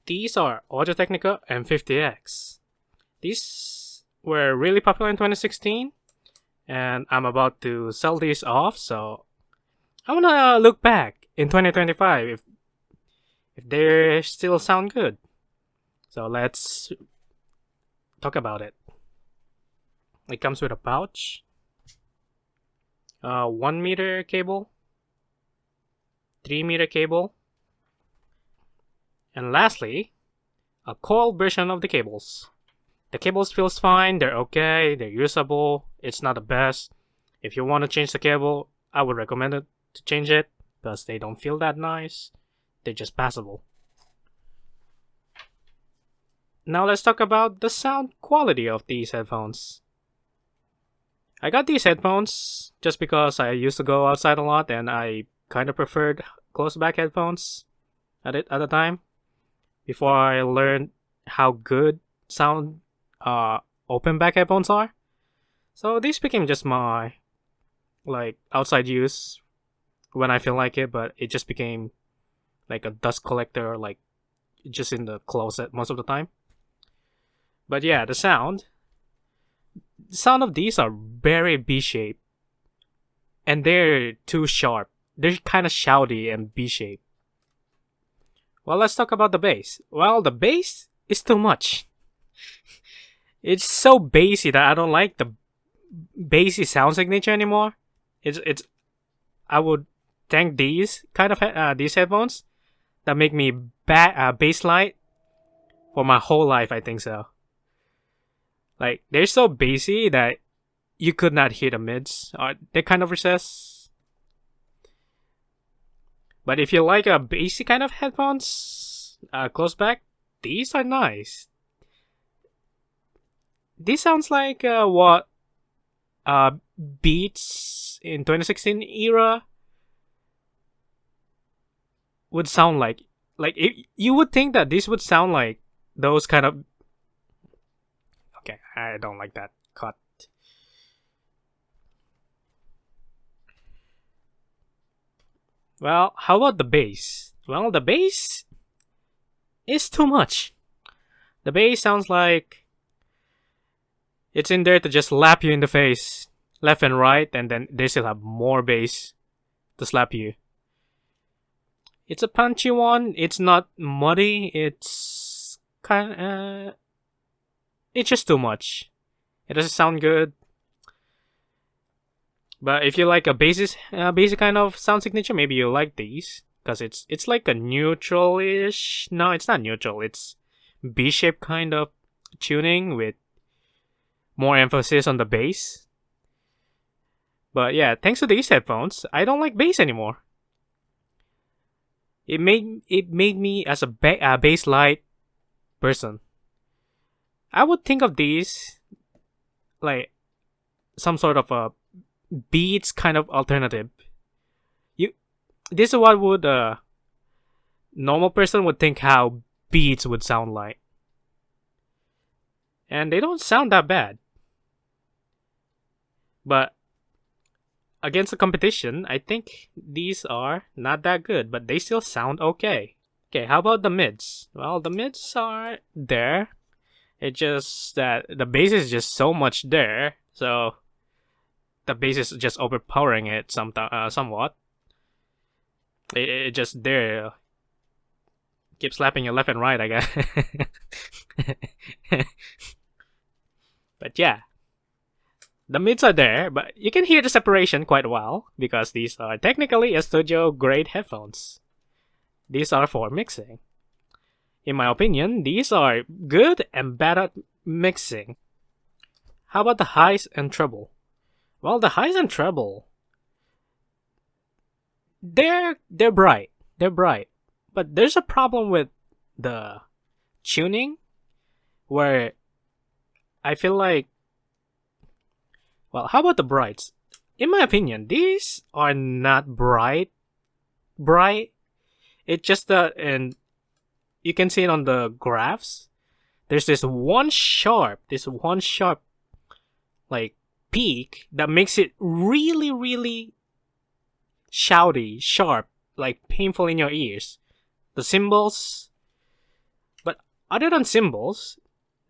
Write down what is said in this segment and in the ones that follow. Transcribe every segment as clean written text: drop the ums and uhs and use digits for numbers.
These are Audio-Technica M50x. These were really popular in 2016, and I'm about to sell these off, so I wanna look back in 2025 if they still sound good. So let's talk about it. It comes with a pouch, 1 meter cable, 3 meter cable, and lastly, a coiled version of the cables. The cables feels fine, they're okay, they're usable, it's not the best. If you want to change the cable, I would recommend it to change it, because they don't feel that nice, they're just passable. Now let's talk about the sound quality of these headphones. I got these headphones just because I used to go outside a lot and I kind of preferred closed back headphones at the time, before I learned how good sound open back headphones are. So these became just my outside use when I feel like it, but it just became like a dust collector, like just in the closet most of the time. But yeah, the sound of these are very B-shaped, and they're too sharp. They're kind of shouty and B-shaped. Well, let's talk about the bass. Well, the bass is too much. It's so bassy that I don't like the bassy sound signature anymore. I would thank these kind of these headphones that make me bass light for my whole life. I think so. Like, they're so bassy that you could not hear the mids. They're kind of recessed. But if you like a bassy kind of headphones, close back, these are nice. This sounds like what Beats in 2016 era would sound like. You would think that this would sound like those kind of. Okay, I don't like that cut. Well, how about the bass? Well, the bass is too much. The bass sounds like it's in there to just slap you in the face, left and right, and then they still have more bass to slap you. It's a punchy one. It's not muddy. It's it's just too much. It doesn't sound good. But if you like a basic kind of sound signature, maybe you like these, because it's like a neutral-ish. No, it's not neutral. It's B-shaped kind of tuning with more emphasis on the bass. But yeah, thanks to these headphones, I don't like bass anymore. It made me as a bass light person. I would think of these like some sort of a Beats kind of alternative. This is what would a normal person would think how Beats would sound like, and they don't sound that bad. But against the competition, I think these are not that good, but they still sound okay. Okay, how about the mids? Well, the mids are there. It's just that the bass is just so much there, so the bass is just overpowering it somewhat. It just there. Keep slapping you left and right, I guess. But yeah, the mids are there, but you can hear the separation quite well, because these are technically a studio grade headphones. These are for mixing. In my opinion, these are good and bad at mixing. How about the highs and treble? Well, the highs and treble, they're bright. They're bright. But there's a problem with the tuning, where I feel like, well, how about the brights? In my opinion, these are not bright. It's just that, and you can see it on the graphs. There's this one sharp like peak that makes it really, really shouty, sharp, like painful in your ears. The cymbals, other than cymbals,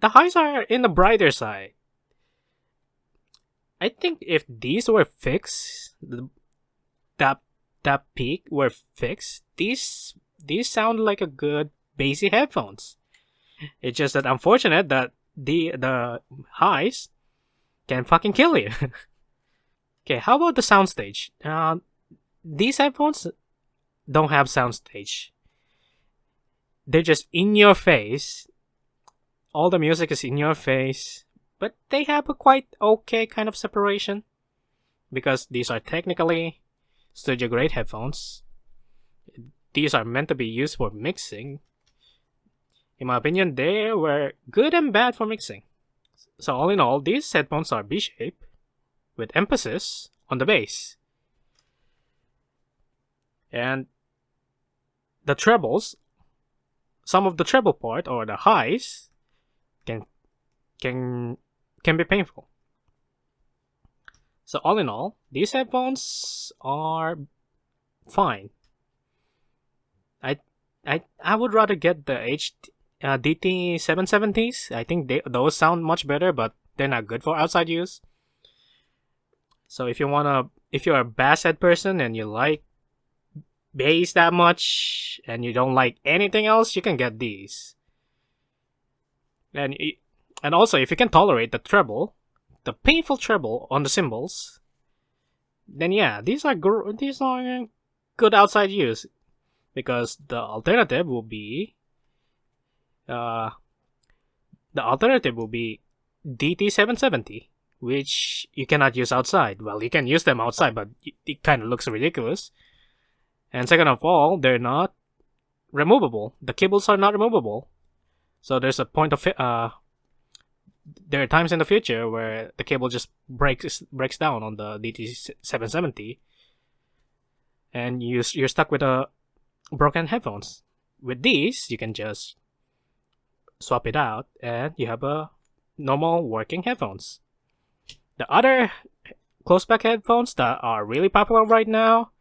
the highs are in the brighter side. I think if these were fixed, that peak were fixed, these sound like a good bassy headphones. It's just that unfortunate that the highs can fucking kill you. Okay, how about the soundstage? These headphones don't have soundstage. They're just in your face. All the music is in your face, but they have a quite okay kind of separation because these are technically studio grade headphones. These are meant to be used for mixing. In my opinion, they were good and bad for mixing. So all in all, these headphones are B-shaped with emphasis on the bass. And the trebles, some of the treble part or the highs can be painful. So all in all, these headphones are fine. I would rather get the DT-770s. I think those sound much better, but they're not good for outside use. So if you're a bass head person and you like bass that much and you don't like anything else, you can get these. And also, if you can tolerate the treble, the painful treble on the cymbals, then yeah, these are good outside use. Because the alternative will be DT-770, which you cannot use outside. Well, you can use them outside, but it kind of looks ridiculous. And second of all, they're not removable. The cables are not removable. So there's a point of there are times in the future where the cable just breaks down on the DT-770, and you're stuck with a broken headphones. With these, you can just swap it out and you have a normal working headphones. The other close back headphones that are really popular right now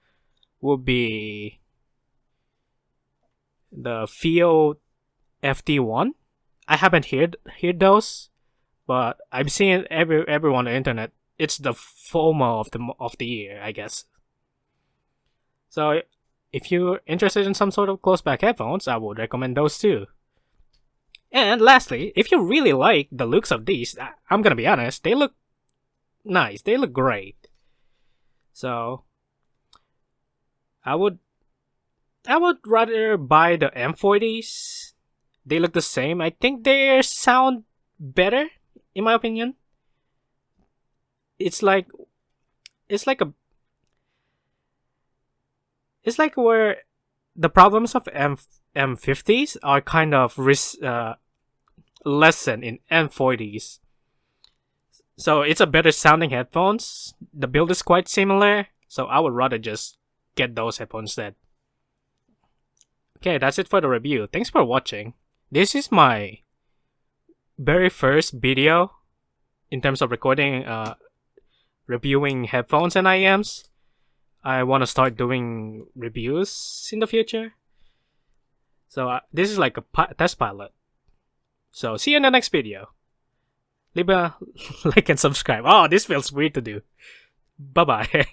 would be the FIO FT1. I haven't heard those, but I'm seeing everyone on the internet. It's the FOMO of the year, I guess. So if you're interested in some sort of close back headphones, I would recommend those too. And lastly, if you really like the looks of these, I'm gonna be honest, they look nice. They look great. So I would rather buy the M40s. They look the same. I think they sound better, in my opinion. It's like where the problems of M50s are kind of lessened in M40s. So it's a better sounding headphones. The build is quite similar, so I would rather just get those headphones instead. Okay, that's it for the review. Thanks for watching. This is my very first video in terms of recording, reviewing headphones and IEMs. I want to start doing reviews in the future. So this is like a test pilot. So see you in the next video. Leave a like and subscribe. Oh, this feels weird to do. Bye-bye.